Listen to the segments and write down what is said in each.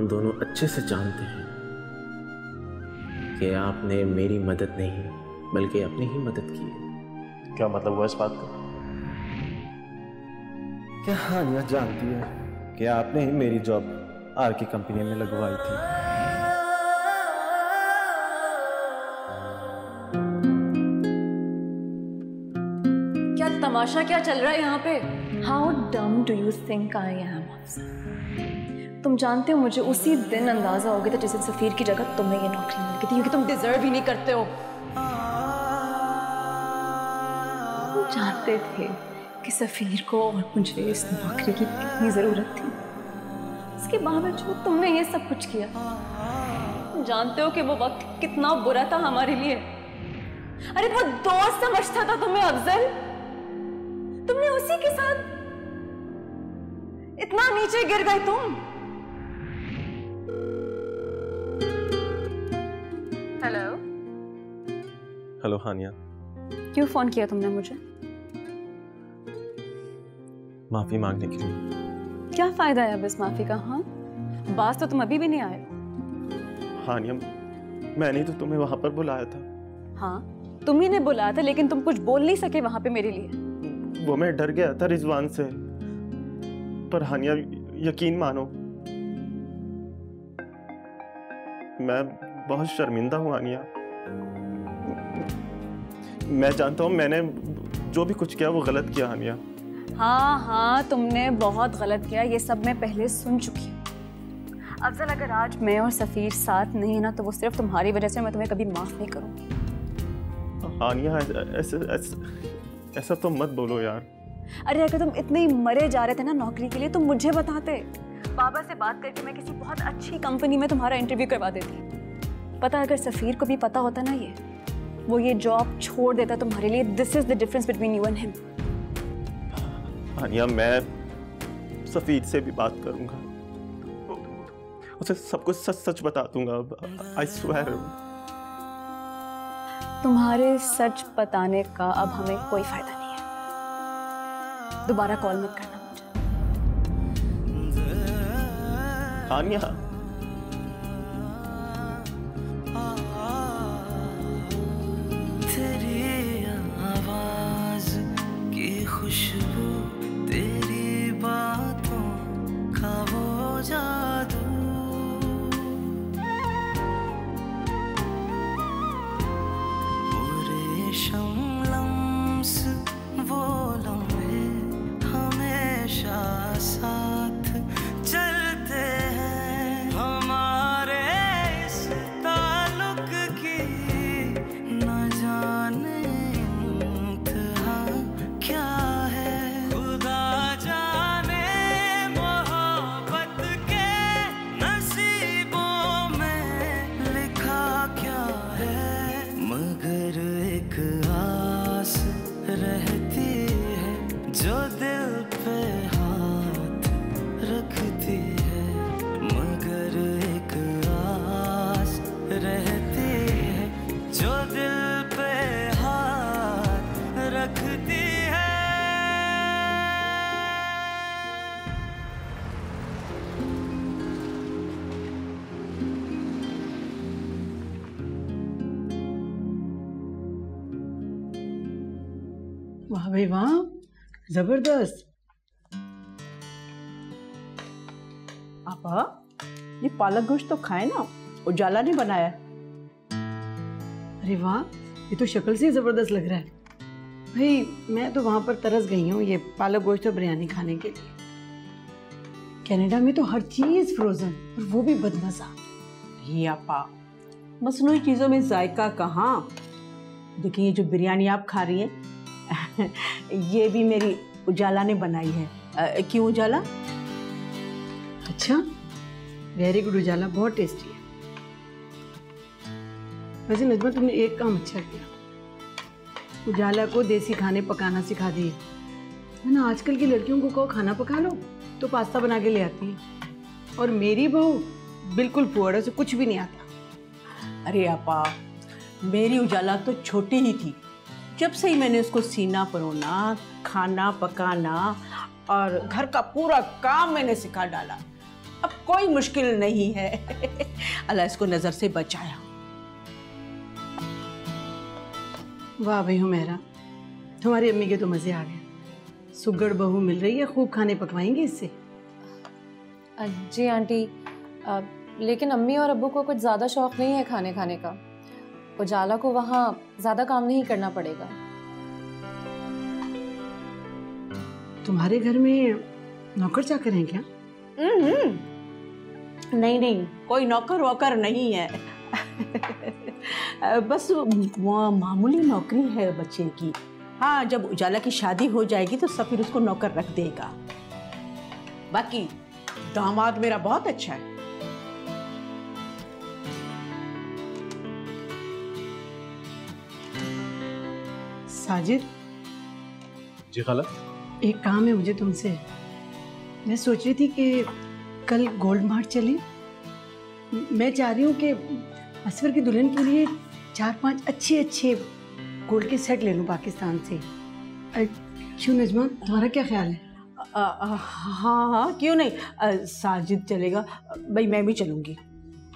हम दोनों अच्छे से जानते हैं कि आपने मेरी मदद नहीं बल्कि अपनी ही मदद की है। क्या मतलब हुआ इस बात का? क्या हानिया जानती है कि आपने ही मेरी जॉब आर की कंपनी में लगवाई थी। क्या तमाशा क्या चल रहा है यहाँ पे? हाउ डम do you think I am? तुम जानते हो मुझे उसी दिन अंदाजा हो गया था जिस दिन सफीर की जगह तुम्हें ये नौकरी मिल गई थी, क्योंकि तुम डिजर्व ही नहीं करते हो। तुम जानते थे कि सफीर को और मुझे इस नौकरी की कितनी जरूरत थी, इसके बावजूद तुमने ये सब कुछ किया। तुम जानते हो कि वो वक्त कितना बुरा था हमारे लिए। अरे वो दोस्त समझता था तुम्हें अफजल, तुमने उसी के साथ इतना नीचे गिर गए तुम। हेलो हेलो हानिया, क्यों फोन किया तुमने मुझे? माफी मांगने के लिए। क्या फायदा है अब इस माफी का? हाँ, बात तो तुम अभी भी नहीं आए। हानिया, मैंने तो तुम्हें वहां पर बुलाया था। हाँ, तुम ही ने बुलाया था, लेकिन तुम कुछ बोल नहीं सके वहां पे मेरे लिए। वो मैं डर गया था रिजवान से, पर हानिया यकीन मानो मैं बहुत शर्मिंदा हूँ। हानिया, मैं जानता हूँ मैंने जो भी कुछ किया वो गलत किया। हानिया, हाँ हाँ, तुमने बहुत गलत किया, ये सब मैं पहले सुन चुकी हूँ। अफजल, अगर आज मैं और सफीर साथ नहीं ना तो वो सिर्फ तुम्हारी वजह से, मैं तुम्हें कभी माफ नहीं करूँगी। हानिया, ऐसा तो मत बोलो यार। अरे अगर तुम इतने ही मरे जा रहे थे ना नौकरी के लिए तो मुझे बताते। बाबा से बात करके मैं किसी बहुत अच्छी कंपनी में तुम्हारा इंटरव्यू करवा देती। पता, अगर सफीर को भी पता होता ना ये, वो ये जॉब छोड़ देता तुम्हारे लिए। This is the difference between you and him. Haniya, मैं सफीर से भी बात करूंगा, उसे सब कुछ सच सच बता दूंगा। I swear. तुम्हारे सच बताने का अब हमें कोई फायदा नहीं है। दोबारा कॉल मत करना मुझे। हानिया, तेरी आवाज की खुशबू, तेरी बातों का वो जादू, वो लम्हे हमेशा साथ चलते हैं। हमारे इस ताल्लुक की न जाने इंतहा क्या है, खुदा जाने मोहब्बत के नसीबों में लिखा क्या है। मगर एक आस रहती है जो दिल पे हाथ रखती है, मगर एक आस रहती है जो दिल पे हाथ रखती है। वाह भाई वाह, जबरदस्त। आपा, ये पालक गोश्त तो खाए ना, उजाला ने बनाया। अरे वाह, ये तो शक्ल से ही जबरदस्त लग रहा है। भाई मैं तो वहां पर तरस गई हूँ ये पालक गोश्त और बिरयानी खाने के लिए। कनाडा में तो हर चीज फ्रोजन, और वो भी बदमजा। ये आपा, मसनूई चीजों में जायका कहाँ। देखिए ये जो बिरयानी आप खा रही हैं ये भी मेरी उजाला ने बनाई है। क्यों उजाला? अच्छा, वेरी गुड उजाला, बहुत टेस्टी है। वैसे नजमा, तुमने एक काम अच्छा किया, उजाला को देसी खाने पकाना सिखा दिए है ना। आजकल की लड़कियों को कहो खाना पका लो तो पास्ता बना के ले आती है, और मेरी बहू बिल्कुल पुअर, से कुछ भी नहीं आता। अरे आपा, मेरी उजाला तो छोटी ही थी, जब से ही मैंने उसको सीना परोना, खाना पकाना और घर का पूरा काम मैंने सिखा डाला, अब कोई मुश्किल नहीं है। अल्लाह इसको नजर से बचाया। वाह भाई हुमैरा, तुम्हारी अम्मी के तो मजे आ गए। सुगड़ बहू मिल रही है, खूब खाने पकवाएंगे इससे। जी आंटी, लेकिन अम्मी और अब्बू को कुछ ज़्यादा शौक नहीं है खाने खाने का। उजाला को वहाँ ज़्यादा काम नहीं करना पड़ेगा। तुम्हारे घर में नौकर चाकर हैं क्या? नहीं नहीं, कोई नौकर वोकर नहीं है। बस वो मामूली नौकरी है बच्चे की। हाँ, जब उजाला की शादी हो जाएगी तो सफीर उसको नौकर रख देगा। बाकी दामाद मेरा बहुत अच्छा है। साजिद, जी खाला। एक काम है मुझे तुमसे। मैं सोच रही थी कि कल गोल्ड मार्ट चली। मैं चाह रही हूँ कि असवर की दुल्हन के लिए 4-5 अच्छे गोल्ड के सेट ले लूँ पाकिस्तान से। क्यों नजमा, तुम्हारा क्या ख्याल है? हाँ हाँ, क्यों नहीं। साजिद चलेगा, भाई मैं भी चलूँगी।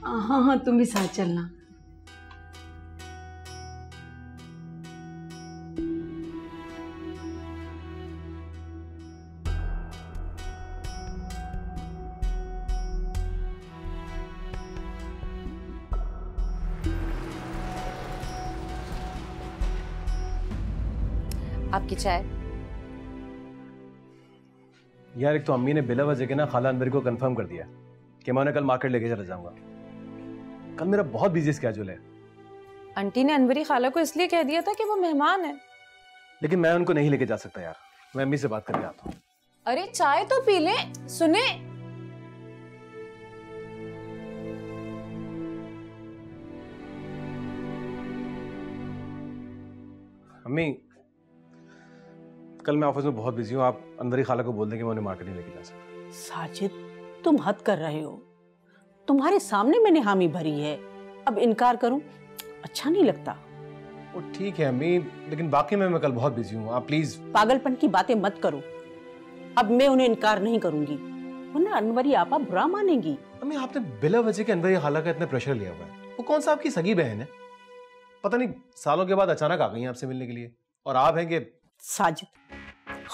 हाँ हाँ, तुम भी साथ चलना। आपकी चाय। यार, एक तो अम्मी ने बिला वजह के ना खाला अनवर को कंफर्म कर दिया कि मैं उन्हें कल मार्केट लेके चला जाऊंगा। कल मेरा बहुत बिजी स्केड्यूल है। आंटी ने अनवरी खाला को इसलिए कह दिया था कि वो मेहमान है। लेकिन मैं उनको नहीं लेके जा सकता यार। मैं अम्मी से बात करके आता हूँ। अरे चाय तो पी ले, सुने। अम्मी, कल मैं ऑफिस में बहुत बिजी हूँ। आप अनवरी खाला को बोल दें कि मैं उन्हें मार्केट नहीं लेके जा सकता। साजिद, तुम हद कर रहे हो। तुम्हारे सामने मैंने हामी भरी है, अब इनकार करूं? अच्छा नहीं लगता। वो ठीक है अम्मी, लेकिन बाकी मैं कल बहुत बिजी हूँ। आप प्लीज। पागलपन की बातें मत करो। अब मैं उन्हें इनकार नहीं करूंगी, वरना अनवरी आपा बुरा मानेंगी। अम्मी, आपने बिला वजह के अनवरी खाला का इतना प्रेशर लिया हुआ है। वो कौन सा आपकी सगी बहन है? पता नहीं सालों के बाद अचानक आ गई हैं आपसे मिलने के लिए। और आप हैं कि साजिद,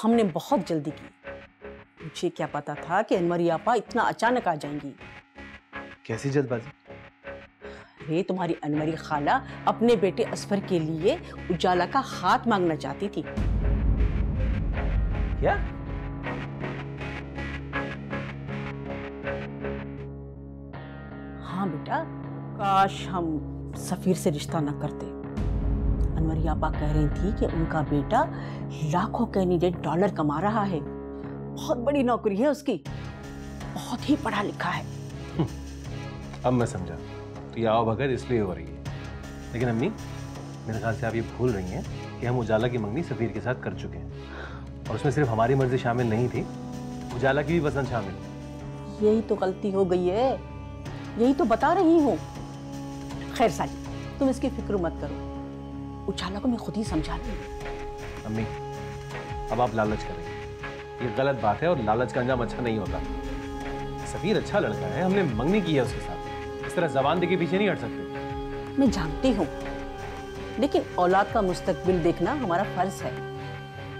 हमने बहुत जल्दी की। मुझे क्या पता था कि अनवरी आपा इतना अचानक आ जाएंगी। कैसी जल्दबाजी? अरे, तुम्हारी अनवरी खाला अपने बेटे असफर के लिए उजाला का हाथ मांगना चाहती थी। क्या? हाँ बेटा, काश हम सफीर से रिश्ता न करते। अनवरी आपा कह रही थी कि उनका बेटा लाखों कैंडिडेट डॉलर कमा रहा है। बहुत बड़ी नौकरी है उसकी, बहुत ही पढ़ा लिखा है। अब मैं समझा, तो ये आओ भगत इसलिए हो रही है। लेकिन अम्मी, मेरे ख्याल से आप ये भूल रही हैं कि हम उजाला की मंगनी सफीर के साथ कर चुके हैं। और उसमें सिर्फ हमारी मर्जी शामिल नहीं थी, उजाला की भी पसंद शामिल थी। यही तो गलती हो गई है, यही तो बता रही हूँ। खैर साजिद, तुम इसकी फिक्र मत करो, उजाला को मैं खुद ही समझा लूंगी। अम्मी, अब आप लालच करेंगे, ये गलत बात है और लालच का अंजाम अच्छा नहीं होता। सफीर अच्छा लड़का है, हमने मंगनी की है उसके साथ। इस तरह जबान दे के पीछे नहीं हट सकते। मैं जानती हूँ, लेकिन औलाद का मुस्तकबिल देखना हमारा फर्ज है।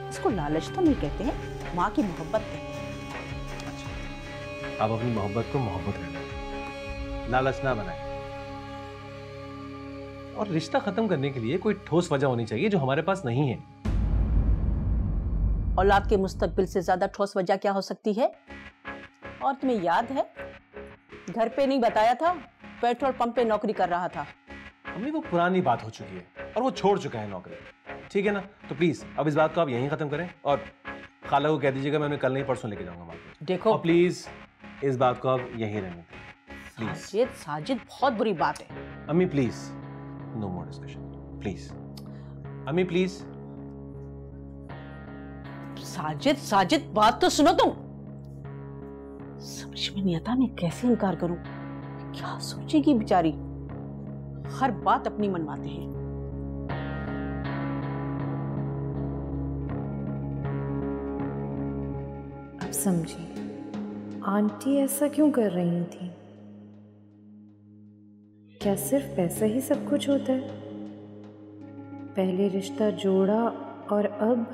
इसको लालच तो नहीं कहते हैं, माँ की मोहब्बत कहते हैं। अच्छा, आप अपनी मोहब्बत को मोहब्बत रहने, लालच ना बनाए। और रिश्ता खत्म करने के लिए कोई ठोस वजह होनी चाहिए जो हमारे पास नहीं है। औलाद के मुस्तकबिल से ज्यादा ठोस वजह क्या हो सकती है? और तुम्हें याद है, घर पे नहीं बताया था, पेट्रोल पंप पे नौकरी कर रहा था। अम्मी, वो पुरानी बात हो चुकी है और वो छोड़ चुका है नौकरी। ठीक है ना? तो प्लीज अब इस बात को आप यहीं खत्म करें और खाला को कह दीजिएगा मैं उन्हें कल नहीं परसों लेके जाऊंगा मार्केट। देखो प्लीज इस बात को आप यहीं रहने प्लीज। साजिद, बहुत बुरी बात है। अम्मी please, no more discussion please. अम्मी प्लीज। साजिद, बात तो सुनो तुम। समझ में नहीं आता मैं कैसे इनकार करूं। क्या सोचेगी बेचारी, हर बात अपनी मनवाते हैं। अब समझी, आंटी ऐसा क्यों कर रही थी? क्या सिर्फ पैसा ही सब कुछ होता है? पहले रिश्ता जोड़ा और अब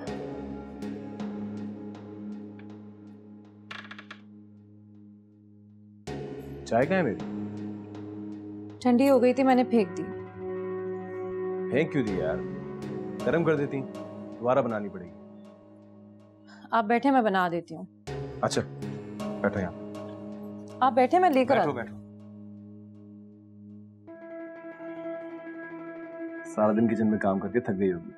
चाय कहाँ है मेरी? ठंडी हो गई थी, मैंने फेंक दी। फेंक क्यों दी यार? गर्म कर देती, दोबारा बनानी पड़ेगी। आप बैठे, मैं बना देती हूँ। अच्छा बैठो यहाँ। आप बैठे, मैं लेकर बैठो आती हूँ। बैठो। सारा दिन किचन में काम करके थक गई होगी।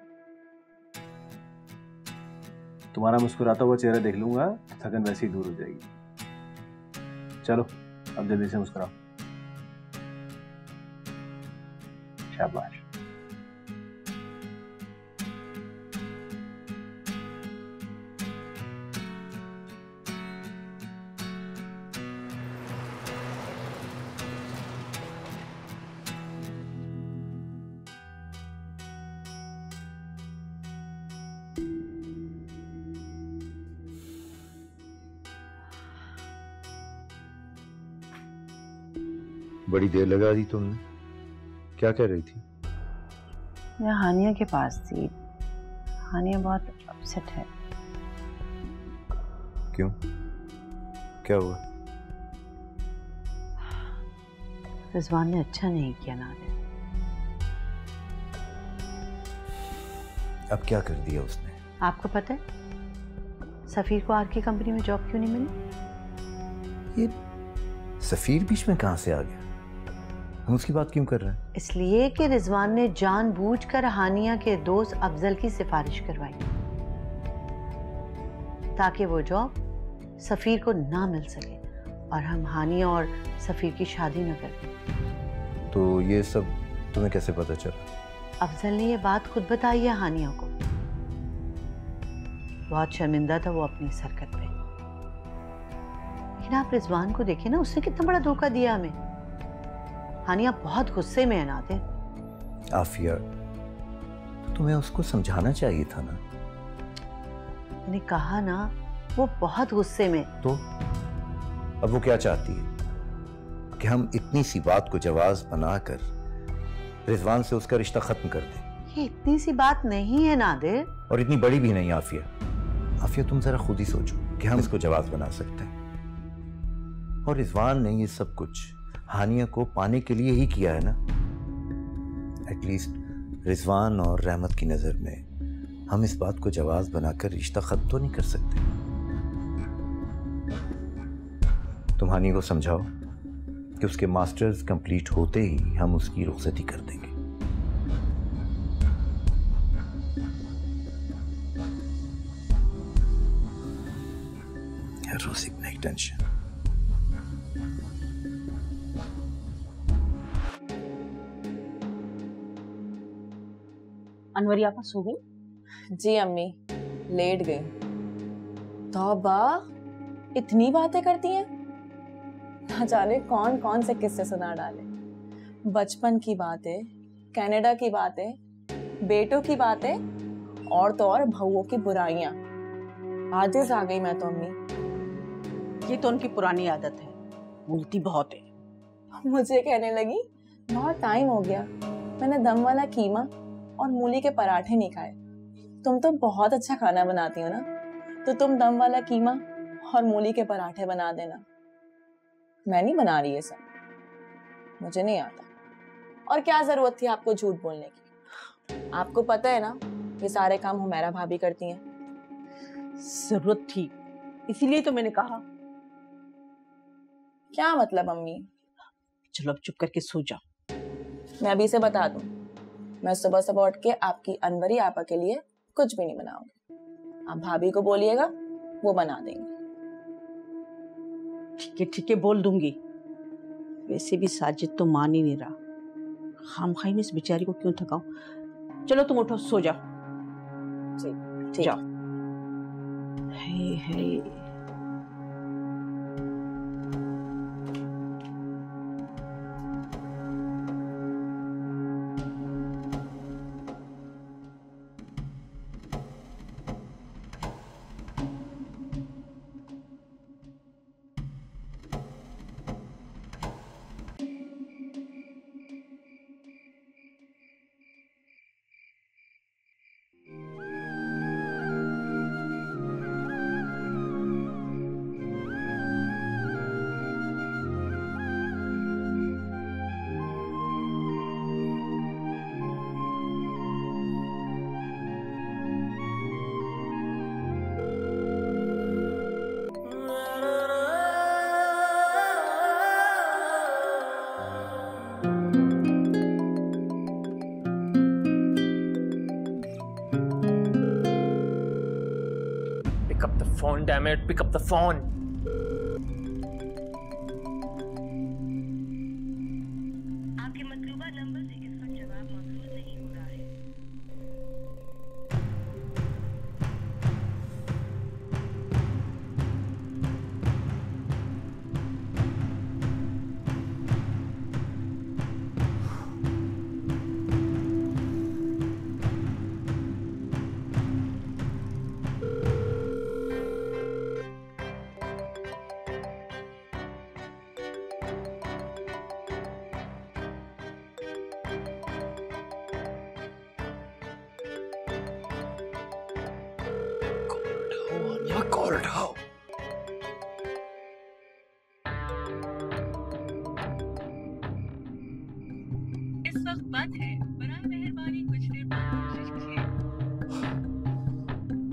तुम्हारा मुस्कुराता हुआ चेहरा देख लूंगा तो थकन वैसे ही दूर हो जाएगी। चलो अब जल्दी से मुस्कुराओ। शाबाश। बड़ी देर लगा दी तुमने, क्या कह रही थी? मैं हानिया के पास थी। हानिया बहुत अपसेट है। क्यों, क्या हुआ? रिजवान ने अच्छा नहीं किया नादिर। अब क्या कर दिया उसने? आपको पता है सफीर को आर की कंपनी में जॉब क्यों नहीं मिली? ये सफीर बीच में कहां से आ गया? हम उसकी बात क्यों कर रहे हैं? इसलिए कि रिजवान ने जानबूझकर हानिया के दोस्त अफजल की सिफारिश करवाई ताकि वो जॉब सफीर को ना मिल सके और हम हानिया और सफीर की शादी न कर दें। तो ये सब तुम्हें कैसे पता चला? अफजल ने ये बात खुद बताई है हानिया को। बहुत शर्मिंदा था वो अपनी इस हरकत पे। लेकिन आप रिजवान को देखें ना, उसने कितना बड़ा धोखा दिया हमें। हानिया बहुत गुस्से में है नादिर। आफिया, तो तुम्हें उसको समझाना चाहिए था ना। मैंने कहा ना, वो बहुत गुस्से में। तो अब वो क्या चाहती है कि हम इतनी सी बात को जवाब बनाकर रिजवान से उसका रिश्ता खत्म कर दें? ये इतनी सी बात नहीं है नादिर। और इतनी बड़ी भी नहीं। आफिया, आफिया तुम जरा खुद ही सोचो कि हम इसको जवाब बना सकते हैं। और रिजवान ने ये सब कुछ हानिया को पाने के लिए ही किया है ना। एटलीस्ट रिजवान और रहमत की नजर में हम इस बात को जवाब बनाकर रिश्ता खत्म तो नहीं कर सकते। तुम हानिया को समझाओ कि उसके मास्टर्स कंप्लीट होते ही हम उसकी रुखसती कर देंगे। हर रोज एक नई टेंशन। अनवरी आपा सो गई? जी अम्मी, लेट गई। तौबा, इतनी बातें करती हैं, ना जाने कौन कौन से किस्से सुना डाले। बचपन की बातें, कनाडा की बातें, बेटों की बातें और तो और बहुओं की बुराइयां। आजिज आ गई मैं तो अम्मी। ये तो उनकी पुरानी आदत है, बोलती बहुत है। मुझे कहने लगी बहुत टाइम हो गया मैंने दम वाला कीमा और मूली के पराठे नहीं खाए। तुम तो बहुत अच्छा खाना बनाती हो ना, तो तुम दम वाला कीमा और मूली के पराठे बना देना। मैं नहीं बना रही ये सब, मुझे नहीं आता। और क्या जरूरत थी आपको झूठ बोलने की? आपको पता है ना ये सारे काम हुमैरा भाभी करती हैं। जरूरत थी, इसीलिए तो मैंने कहा। क्या मतलब अम्मी? चलो अब चुप करके सो जाओ। मैं अभी से बता दूं, मैं सुबह सुबह उठ के आपकी अनवरी आपा के लिए कुछ भी नहीं बनाऊंगी। आप भाभी को बोलिएगा, वो बना देंगे। ठीक है बोल दूंगी। वैसे भी साजिद तो मान ही नहीं रहा, खामखाई में इस बेचारी को क्यों थकाऊं। चलो तुम उठो, सो जाओ। ठीक जाओ। है phone, damn it. Pick up the phone. आपके मतलूबा नंबर से इस वक्त जवाब मौसूल नहीं हो रहा है। Call it out. इस वक्त बंद है, बराए मेहरबानी कुछ देर बाद कोशिश कीजिए।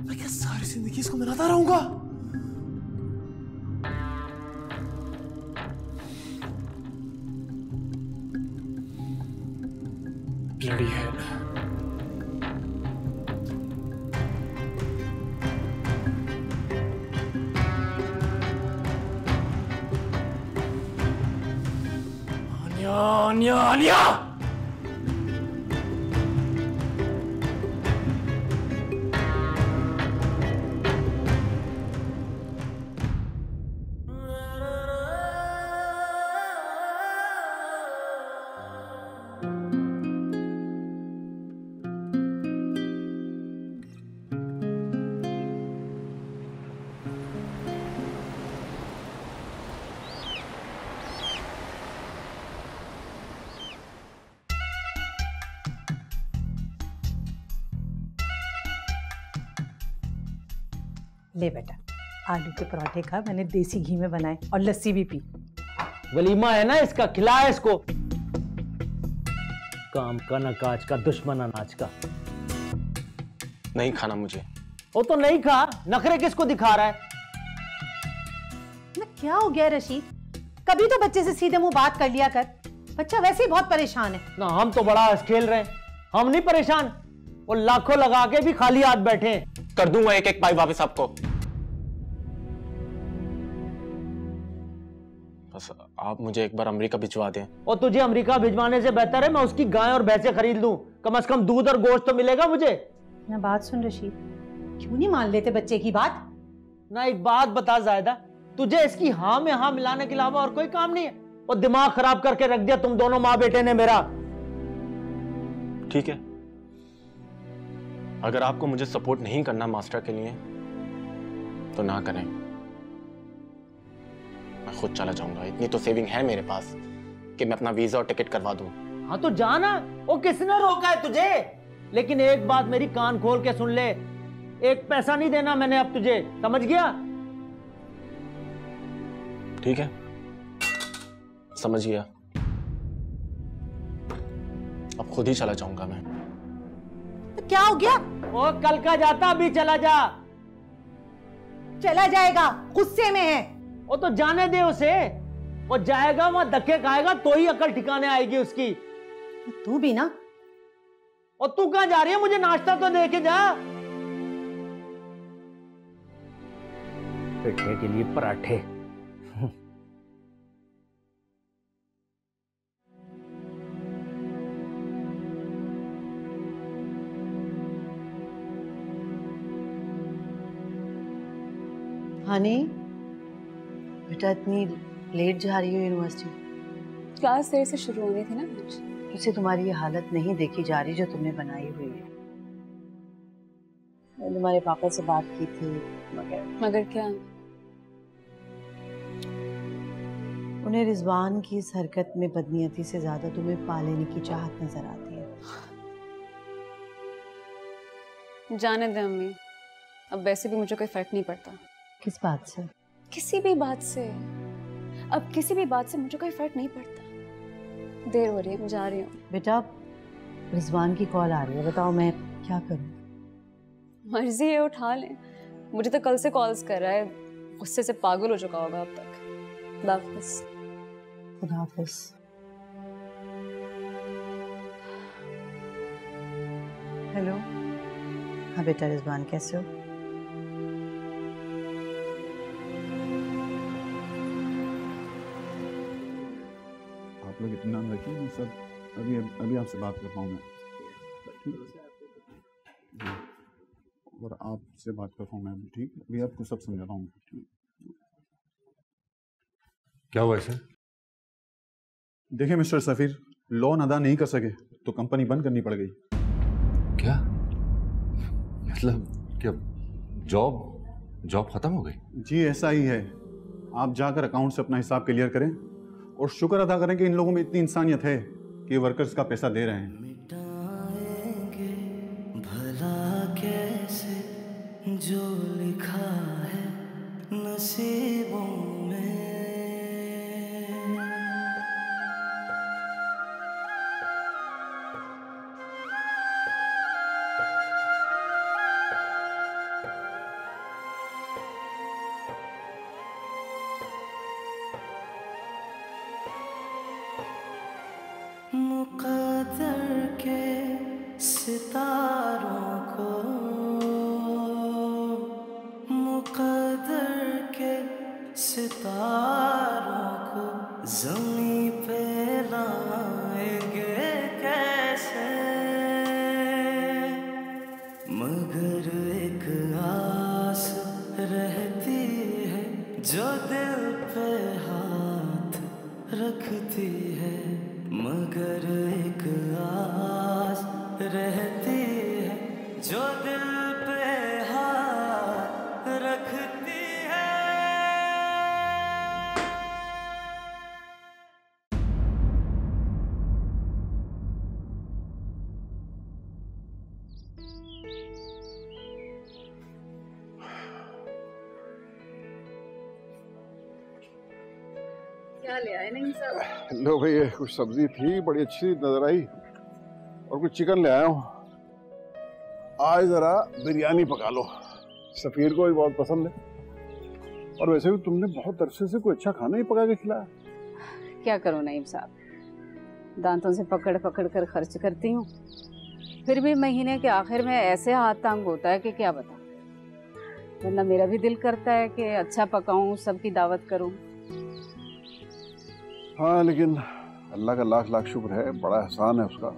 मैं क्या सारी जिंदगी इसको मनाता रहूंगा? Bloody hell. Anya! ले बेटा, आलू के पराठे खा, मैंने देसी घी में बनाए और लस्सी भी पी। वलीमा है ना इसका, खिलाए इसको। काम का ना काज का, दुश्मन अनाज का। नहीं खाना मुझे। वो तो नहीं खा, नखरे किसको दिखा रहा है? ना क्या हो गया रशीद, कभी तो बच्चे से सीधे मुंह बात कर लिया कर, बच्चा वैसे ही बहुत परेशान है ना। हम तो बड़ा हंस खेल रहे हैं, हम नहीं परेशान। वो लाखों लगा के भी खाली हाथ बैठे हैं। कर दूंगा एक एक पाई वापस आपको। बस आप मुझे एक बार अमेरिका भिजवा दें। और तुझे अमेरिका भिजवाने से बेहतर है मैं उसकी गाय और भैंसे खरीद लूं, कम से कम दूध और गोश्त तो मिलेगा मुझे। ना बात सुन रशीद, क्यों नहीं मान लेते बच्चे की बात? ना एक बात बता जायदा, तुझे इसकी हाँ में हाँ मिलाने के अलावा और कोई काम नहीं है? और दिमाग खराब करके रख दिया तुम दोनों माँ बेटे ने मेरा। ठीक है, अगर आपको मुझे सपोर्ट नहीं करना मास्टर के लिए तो ना करें, मैं खुद चला जाऊंगा। इतनी तो सेविंग है मेरे पास कि मैं अपना वीजा और टिकट करवा दूं। हाँ तो जाना, वो किसने रोका है तुझे? लेकिन एक बात मेरी कान खोल के सुन ले, एक पैसा नहीं देना मैंने अब तुझे, समझ गया? ठीक है, समझ गया। अब खुद ही चला जाऊंगा मैं। तो क्या हो गया? वो कल का जाता अभी चला जा। चला जाएगा, गुस्से में है। वो तो जाने दे उसे, वो जाएगा वहां धक्के खाएगा तो ही अकल ठिकाने आएगी उसकी। तू भी ना। और तू कहां जा रही है? मुझे नाश्ता तो दे के जा। पिटने के लिए पराठे। हनी बेटा, इतनी लेट जा रही हो यूनिवर्सिटी? क्लास देर से शुरू होनी थी ना आज। तुझे तुम्हारी ये हालत नहीं देखी जा रही जो तुमने बनाई हुई है। मैंने तुम्हारे पापा से बात की थी, मगर क्या? उन्हें रिजवान की इस हरकत में बदनीयती से ज्यादा तुम्हें पा लेने की चाहत नजर आती है। जाने दे अम्मी, अब वैसे भी मुझे कोई फर्क नहीं पड़ता। किस बात से? किसी भी बात से। अब किसी भी बात से मुझे कोई फर्क नहीं पड़ता। देर हो रही है, मैं जा रही हूँ। बेटा, रिजवान की कॉल आ रही है, बताओ मैं क्या करूँ? मर्जी है, उठा लें। मुझे तो कल से कॉल्स कर रहा है, गुस्से से पागल हो चुका होगा अब तक। खुदा हाफिज़। खुदा हाफिज़। हेलो। हाँ बेटा रिजवान, कैसे हो? इत्मीनान रखिए, मैं सब अभी आपसे बात कर पाऊँ मैं, और आपसे बात कर पाऊँ मैं अभी, ठीक? अभी आपको सब समझाता हूँ। क्या हुआ इसे? देखिए मिस्टर सफ़ीर, लोन अदा नहीं कर सके तो कंपनी बंद करनी पड़ गई। क्या मतलब? क्या जॉब खत्म हो गई? जी ऐसा ही है। आप जाकर अकाउंट से अपना हिसाब क्लियर करें और शुक्र अदा करें कि इन लोगों में इतनी इंसानियत है कि वर्कर्स का पैसा दे रहे हैं। मिटाएंगे भला कैसे जो लिखा है नसीबों में। मुक़द्दर के सितारों को, मुक़द्दर के सितारों को ज़मीं पे लाएंगे कैसे, मगर एक आस रहती है जो दिल पे हाथ रखती है, मगर एक आस रहती है जो दिल पे हाथ रखती है। क्या ले आए नहीं सब? लो भाई, ये कुछ सब्जी थी बड़ी अच्छी नजर आई और कुछ चिकन ले आया हूँ। आज जरा बिरयानी पका लो, सफीर को भी बहुत पसंद है। और वैसे भी तुमने बहुत अरसे से कोई अच्छा खाना ही पका के खिलाया। क्या करूं नईम साहब, दांतों से पकड़ पकड़ कर खर्च करती हूँ, फिर भी महीने के आखिर में ऐसे हाथ तंग होता है कि क्या बता। वरना मेरा भी दिल करता है कि अच्छा पकाऊं, सबकी दावत करूं। हाँ, लेकिन अल्लाह का लाख लाख शुक्र है, बड़ा एहसान है उसका।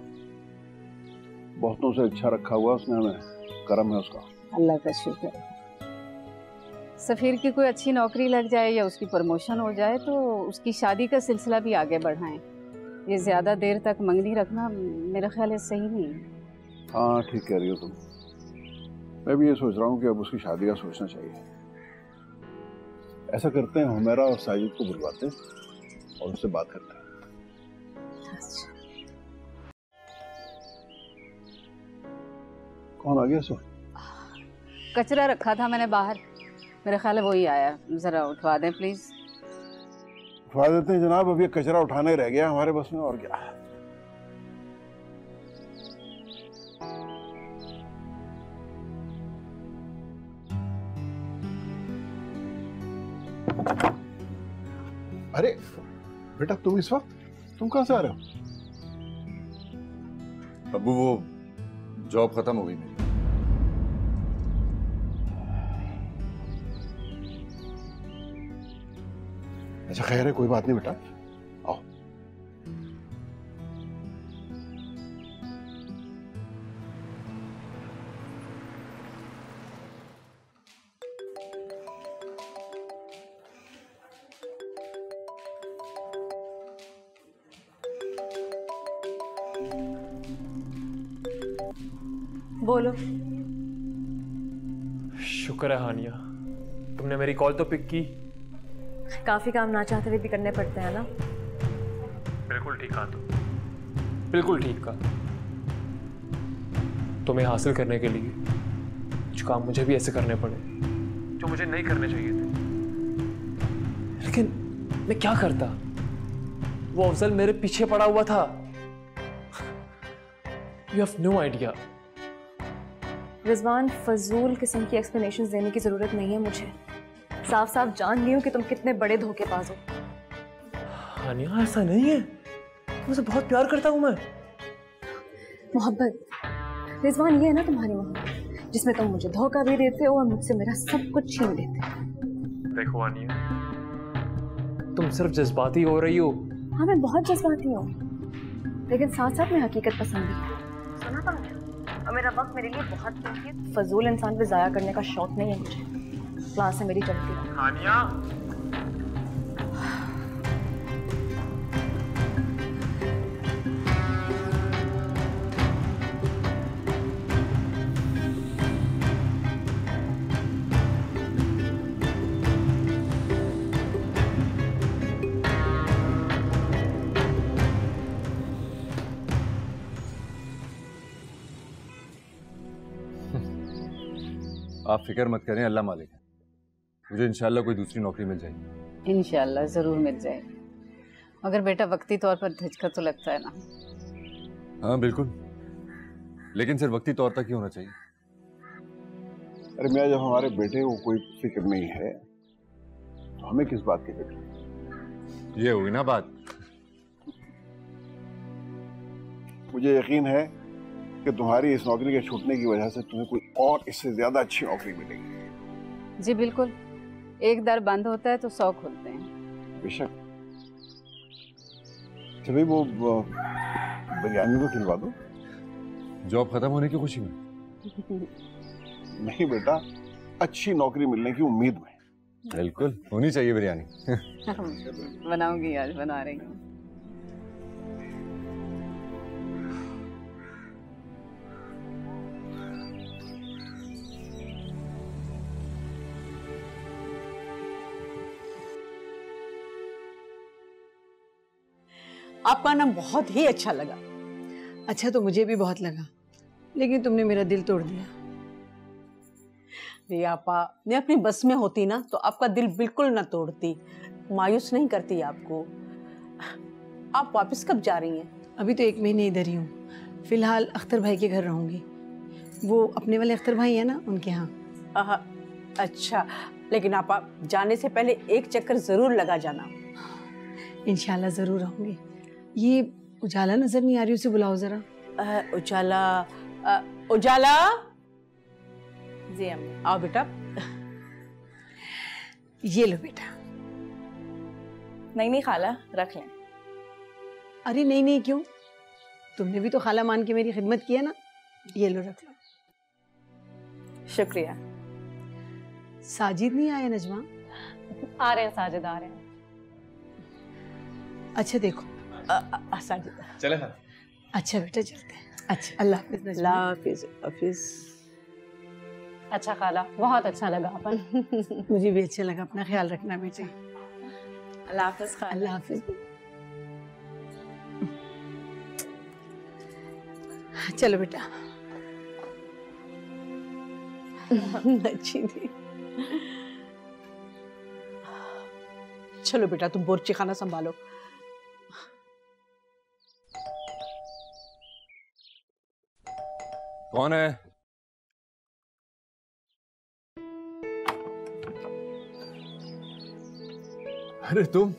बहुतों से अच्छा रखा हुआ उसने हमें, करम है उसका। अल्लाह का शुक्र। सफीर की कोई अच्छी नौकरी लग जाए या उसकी प्रमोशन हो जाए तो उसकी शादी का सिलसिला भी आगे बढ़ाएं। ये ज्यादा देर तक मंगनी रखना मेरा ख्याल है सही नहीं है। हाँ ठीक कह रही हो तुम। मैं भी ये सोच रहा हूँ कि अब उसकी शादी का सोचना चाहिए। ऐसा करते हैं, हुमैरा और साजिद को बुलवाते हैं और उससे बात करते हैं। कौन आ गया? सो कचरा रखा था मैंने बाहर, मेरा ख्याल है वही आया। जरा उठवा दें प्लीज। उठवा देते हैं जनाब, अब ये कचरा उठाना ही रह गया हमारे बस में, और क्या। अरे बेटा, तुम इस वक्त तुम कहां से आ रहे हो? अब्बू, वो जॉब खत्म हो गई मेरी। अच्छा खैर है, कोई बात नहीं बेटा, आओ। बोलो। शुक्र है हानिया, तुमने मेरी कॉल तो पिक की। काफी काम ना चाहते हुए भी करने पड़ते हैं ना। बिल्कुल ठीक कहा तुम, बिल्कुल ठीक कहा। तुम्हें हासिल करने के लिए कुछ काम मुझे भी ऐसे करने पड़े जो मुझे नहीं करने चाहिए थे, लेकिन मैं क्या करता? वो अफजल मेरे पीछे पड़ा हुआ था। You have no idea. Rizwan, फजूल किस्म की एक्सप्लेनेशंस देने की जरूरत नहीं है मुझे। साफ साफ जान ली हूँ कि तुम कितने बड़े धोखेबाज हो। हानिया, ऐसा नहीं है, तुमसे बहुत प्यार करता हूँ मैं। मोहब्बत रिजवान, ये है ना तुम्हारी मोहब्बत, जिसमें तुम मुझे धोखा भी देते हो और मुझसे मेरा सब कुछ छीन लेते हो। देखो हानिया, तुम सिर्फ जज्बाती हो रही हो हाँ, मैं बहुत जज्बाती हूँ, लेकिन साथ साथ में हकीकत पसंद भी है। सुना तो मुझे, और मेरा वक्त मेरे लिए बहुत कीमती है। फजूल इंसान पे जाया करने का शौक नहीं है मुझे। क्लास से मेरी चलती है। हानिया, आप फिक्र मत करें, अल्लाह मालिक है। मुझे इंशाल्लाह कोई दूसरी नौकरी मिल जाएगी। इंशाल्लाह ज़रूर मिल जाएगी, मगर बेटा वक्ती तौर पर झिझक तो लगता है ना। हाँ बिल्कुल, लेकिन सिर्फ वक्ती तौर तक ही होना चाहिए। अरे मियाँ, जब हमारे बेटे को कोई फिक्र नहीं है तो हमें किस बात की फिक्र? ये हुई ना बात। मुझे यकीन है कि तुम्हारी इस नौकरी के छूटने की वजह से तुम्हें कोई और इससे ज्यादा अच्छी नौकरी मिलेगी। जी बिल्कुल, एक दर बंद होता है तो 100 खुलते हैं। बेशक। चलिए वो बिरयानी तो खिलवा दो। जॉब खत्म होने की खुशी में? नहीं बेटा, अच्छी नौकरी मिलने की उम्मीद में। बिल्कुल होनी चाहिए बिरयानी। बनाऊंगी, आज बना रही हूँ। आपका नाम बहुत ही अच्छा लगा। अच्छा तो मुझे भी बहुत लगा, लेकिन तुमने मेरा दिल तोड़ दिया। रिया आपा, मैं अपनी बस में होती ना तो आपका दिल बिल्कुल ना तोड़ती, मायूस नहीं करती आपको। आप वापस कब जा रही हैं? अभी तो 1 महीने इधर ही हूँ। फिलहाल अख्तर भाई के घर रहूंगी। वो अपने वाले अख्तर भाई है ना, उनके यहाँ। अच्छा, लेकिन आपा जाने से पहले एक चक्कर जरूर लगा जाना। इंशाल्लाह जरूर आऊंगी। ये उजाला नजर नहीं आ रही, उसे बुलाओ जरा। उजाला, उजाला। जी अम्मी। आओ बेटा। ये लो बेटा। नहीं खाला, रख लें। अरे नहीं नहीं, क्यों? तुमने भी तो खाला मान के मेरी खिदमत की है ना। ये लो, रख लो। शुक्रिया। साजिद नहीं आया नजमा? आ रहे हैं साजिद, आ रहे हैं। अच्छा देखो साजिद चले ना। अच्छा बेटा चलते हैं। अच्छा, अल्लाह हाफिज। अल्लाह हाफिज। हाफिज। अच्छा खाला, बहुत अच्छा लगा अपन। मुझे भी अच्छा लगा। अपना ख्याल रखना बेटे। अल्लाह हाफिज खाला। अल्लाह हाफिज। चलो बेटा। अच्छी थी। चलो बेटा, तुम बोर्ची खाना संभालो। कौन है? अरे तुम,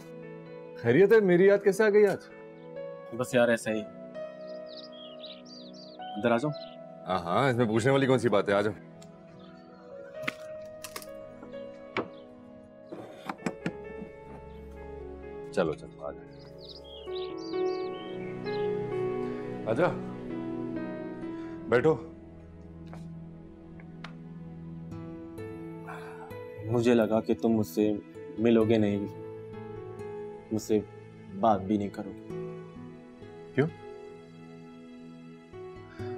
खैरियत है? मेरी याद कैसे आ गई आज? बस यार ऐसा ही। अंदर आ जाओ। हाँ, इसमें पूछने वाली कौन सी बात है, आ जाओ। चलो चलो आ जाओ, आजा, बैठो। मुझे लगा कि तुम मुझसे मिलोगे नहीं, मुझसे बात भी नहीं करोगे। क्यों?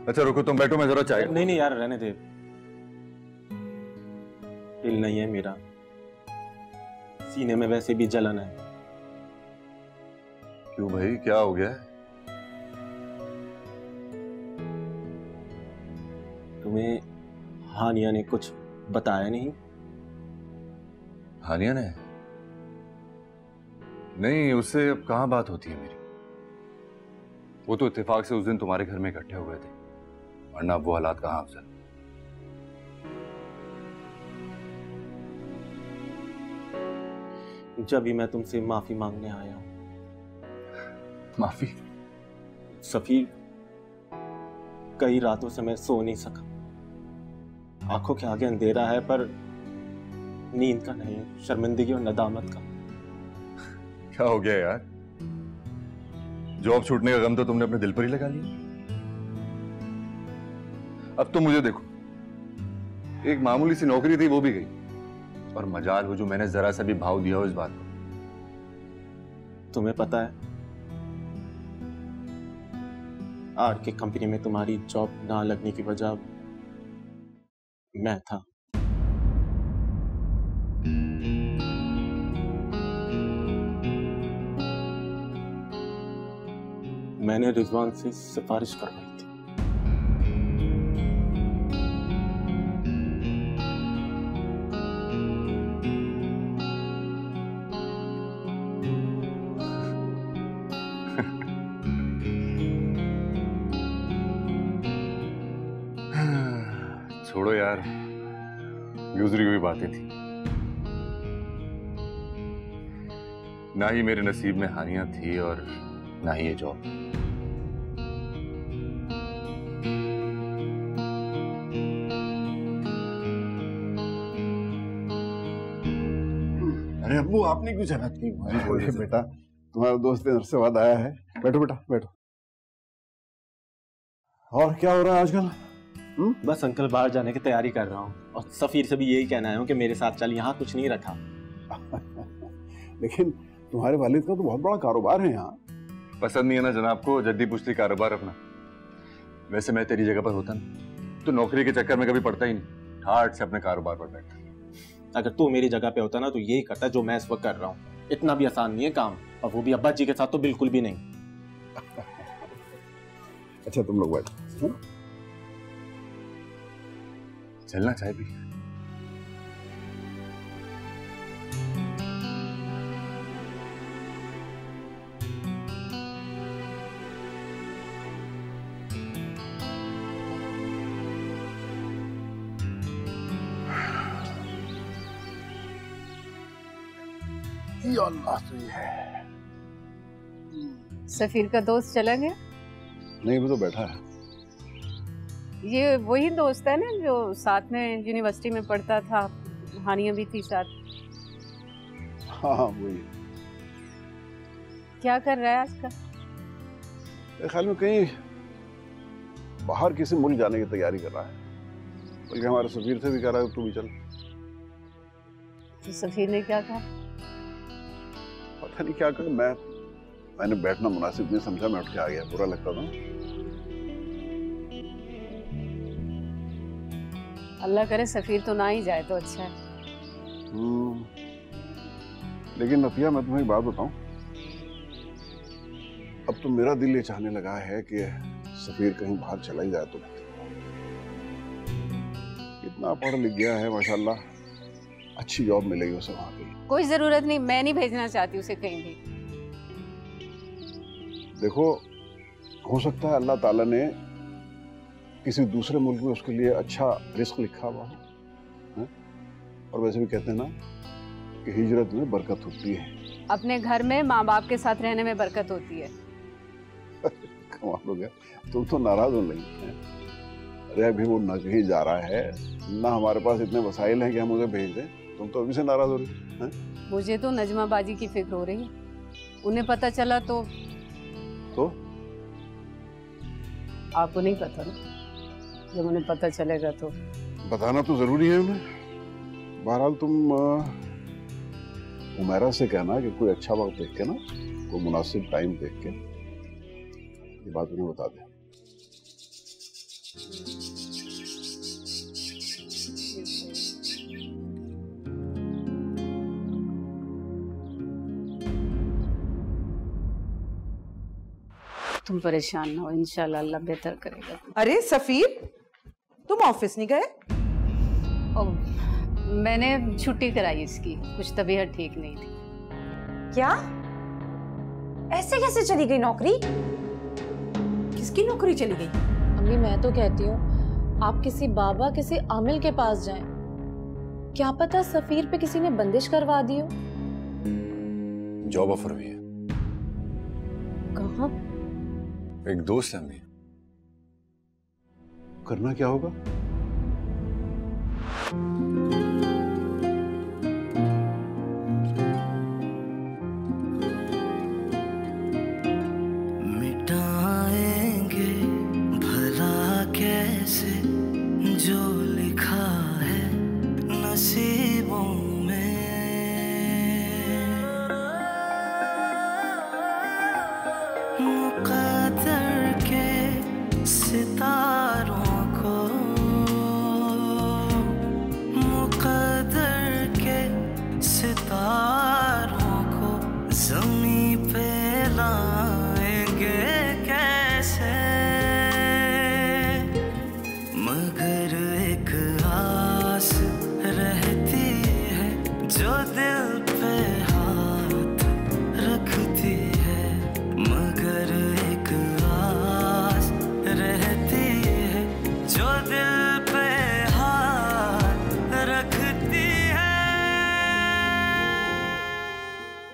अच्छा रुको, तुम बैठो, मैं जरा चाय। नहीं नहीं यार, रहने दे। दिल नहीं है मेरा, सीने में वैसे भी जलन है। क्यों भाई, क्या हो गया? तुम्हें हानिया ने कुछ बताया नहीं? हानिया ने? नहीं, उससे अब कहाँ बात होती है मेरी। वो तो इत्तेफाक से उस दिन तुम्हारे घर में इकट्ठे हो गए थे, वरना वो हालात कहाँ अफजल। जब ही मैं तुमसे माफी मांगने आया हूं। माफी? सफीर, कई रातों से मैं सो नहीं सका। आंखों के आगे अंधेरा है, पर नींद का नहीं, शर्मिंदगी और नदामत का। क्या हो गया यार? जॉब छूटने का गम तो तुमने अपने दिल पर ही लगा लिया। अब तो मुझे देखो, एक मामूली सी नौकरी थी वो भी गई, और मजाल हो जो मैंने जरा सा भी भाव दिया हो इस बात को। तुम्हें पता है आर के कंपनी में तुम्हारी जॉब ना लगने की वजह मैं था। मैंने रिजवान से सिफारिश करवाई थी। छोड़ो यार, गुजरी हुई बातें थी। ना ही मेरे नसीब में हानियां थी और ना ही ये जॉब। अरे अब्बू, आपने क्यों जहमत की? बोले बेटा, तुम्हारा दोस्त इधर से बाद आया है। बैठो बेटा बैठो। और क्या हो रहा है आजकल? बस अंकल बाहर जाने की तैयारी कर रहा हूँ, और सफीर से भी यही कहना है कि मेरे साथ चल, यहाँ कुछ नहीं रखा। लेकिन तुम्हारे वालिद का तो बहुत बड़ा कारोबार है यहाँ। पसंद नहीं है ना जनाब को जद्दी पुश्ती कारोबार अपना। वैसे मैं तेरी जगह पर होता ना तो नौकरी के चक्कर में कभी पड़ता ही नहीं, ठाट से अपने कारोबार पर बैठा। अगर तू मेरी जगह पे होता ना तो यही करता जो मैं इस वक्त कर रहा हूँ। इतना भी आसान नहीं है काम, और वो भी अब्बा जी के साथ तो बिल्कुल भी नहीं। अच्छा तुम लोग बैठो। चलना चाय भी। अल्लाह तो ये है। सफीर का दोस्त चला गया? नहीं, वो तो बैठा है। ये वही दोस्त है ना जो साथ में यूनिवर्सिटी में पढ़ता था, हानिया भी थी साथ। हाँ वही। क्या कर रहा है आजकल? मेरे ख्याल में कहीं बाहर किसी मुल्क जाने की तैयारी कर रहा है, बल्कि हमारे सफीर से भी कह रहा है तू भी चल। तो सफीर ने क्या कहा? पता नहीं क्या कर, मैंने बैठना मुनासिब नहीं समझा, मैं उठ के आ गया। बुरा लगता था। अल्लाह करे सफीर तो ना ही जाए तो अच्छा है। लेकिन नफिया, मैं तुम्हें एक बात बताऊं, अब तो मेरा दिल ये चाहने लगा है कि सफीर कहीं बाहर चला ही जाए तो इतना पढ़ लिख गया है माशाल्लाह, अच्छी जॉब मिलेगी उसे वहां पे। कोई जरूरत नहीं, मैं नहीं भेजना चाहती उसे कहीं भी। देखो, हो सकता है अल्लाह ताला ने किसी दूसरे मुल्क में उसके लिए अच्छा रिस्क लिखा हुआ है, और वैसे भी कहते हैं ना कि हिजरत में बरकत होती है। अपने घर में माँ बाप के साथ रहने में बरकत होती है। कमाल हो गया, तुम तो नाराज हो नहीं है। अरे अभी वो न कहीं जा रहा है, ना हमारे पास इतने वसाइल हैं कि हम उसे भेज दें, तुम तो अभी से नाराज हो रही हैं। मुझे तो नजमा बाजी की फिक्र हो रही है, उन्हें पता चला तो आपको नहीं पता ना, जब उन्हें पता चलेगा तो बताना तो जरूरी है उन्हें। बहरहाल तुम उमैरा से कहना कि कोई अच्छा वक्त देख के ना, कोई मुनासिब टाइम देख के ये बात उन्हें बता दे। तुम परेशान ना हो, इंशाल्लाह अल्लाह बेहतर करेगा। अरे सफीर, तुम ऑफिस नहीं गए? मैंने छुट्टी कराई इसकी, कुछ तबीयत ठीक नहीं थी। क्या? ऐसे कैसे चली गई नौकरी? किसकी नौकरी चली गई? अम्मी मैं तो कहती हूँ आप किसी बाबा, किसी आमिल के पास जाएं। क्या पता सफीर पे किसी ने बंदिश करवा दी हो। जॉब ऑफर हुई है। कहाँ? एक दोस्त है अम्मी। करना क्या होगा? नसीबों में मुक़द्दर के सितारों